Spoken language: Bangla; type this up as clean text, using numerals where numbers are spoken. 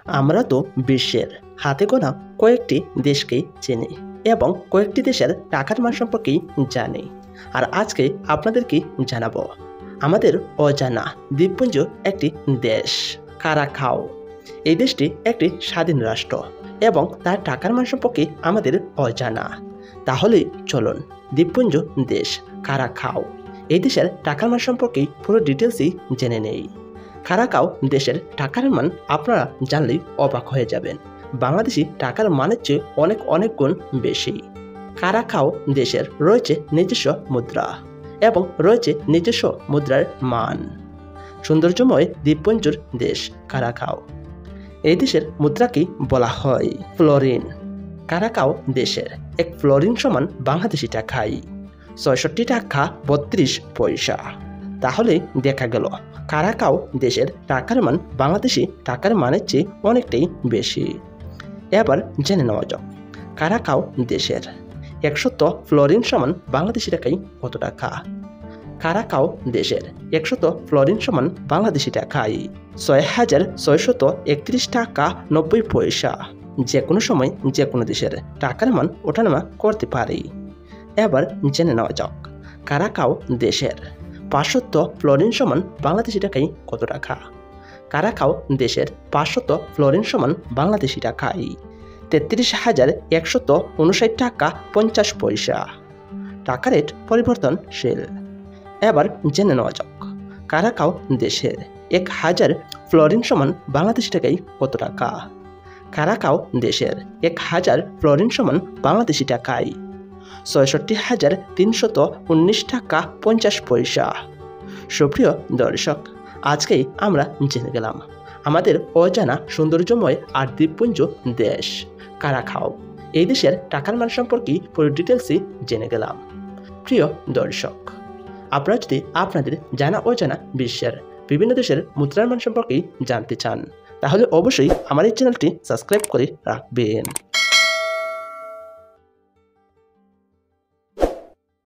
আমরা তো বিশ্বের হাতে গোনা কয়েকটি দেশকেই চিনি এবং কয়েকটি দেশের টাকার মান সম্পর্কেই জানি। আর আজকে আপনাদেরকে জানাবো আমাদের অজানা দ্বীপপুঞ্জ একটি দেশ কারাকাও। এই দেশটি একটি স্বাধীন রাষ্ট্র এবং তার টাকার মান সম্পর্কে আমাদের অজানা। তাহলে চলুন দ্বীপপুঞ্জ দেশ কারাকাও এই দেশের টাকার মান সম্পর্কে পুরো ডিটেলসই জেনে নেই। কারাকাও দেশের টাকার মান আপনারা জানলেই অবাক হয়ে যাবেন। বাংলাদেশি টাকার মানের চেয়ে অনেক গুণ বেশি। কারাকাও দেশের রয়েছে নিজস্ব মুদ্রা এবং রয়েছে নিজস্ব মুদ্রার মান। সৌন্দর্যময় দ্বীপপুঞ্জের দেশ কারাকাও। এই দেশের মুদ্রাকেই বলা হয় ফ্লোরিন। কারাকাও দেশের এক ফ্লোরিন সমান বাংলাদেশি টাকায় ৬৬ টাকা ৩২ পয়সা। তাহলে দেখা গেল কারাকাও দেশের টাকার মান বাংলাদেশি টাকার মানের চেয়ে অনেকটাই বেশি। এবার জেনে নেওয়া যাক কারাকাও দেশের ১০০ ফ্লোরিন সমান বাংলাদেশি টাকায় কত টাকা। কারাকাও দেশের ১০০ ফ্লোরিন সমান বাংলাদেশি টাকায় ৬,৬৩১ টাকা ৯০ পয়সা। যে কোনো সময় যে কোনো দেশের টাকার মান ওঠানামা করতে পারে। এবার জেনে নেওয়া যাক কারাকাও দেশের ৫০০ ফ্লোরিন সমান বাংলাদেশি টাকায় কত টাকা। কারাকাও দেশের ৫০০ ফ্লোরিন সমান বাংলাদেশি টাকায় ৩৩,১৫৯ টাকা ৫০ পয়সা। টাকা রেট পরিবর্তনশীল। এবার জেনে নেওয়া যাক কারাকাও দেশের ১,০০০ ফ্লোরিন সমান বাংলাদেশি টাকায় কত টাকা। কারাকাও দেশের ১,০০০ ফ্লোরিন সমান বাংলাদেশি টাকায় ৬৬,৩১৯ টাকা ৫০ পয়সা। সুপ্রিয় দর্শক, আজকেই আমরা জেনে গেলাম আমাদের অজানা সৌন্দর্যময় আর দ্বীপপুঞ্জ দেশ কারাকাও। এই দেশের টাকার মান সম্পর্কে পুরো ডিটেলসই জেনে গেলাম। প্রিয় দর্শক, আপনারা যদি আপনাদের জানা অজানা বিশ্বের বিভিন্ন দেশের মুদ্রার মান সম্পর্কে জানতে চান তাহলে অবশ্যই আমার এই চ্যানেলটি সাবস্ক্রাইব করে রাখবেন।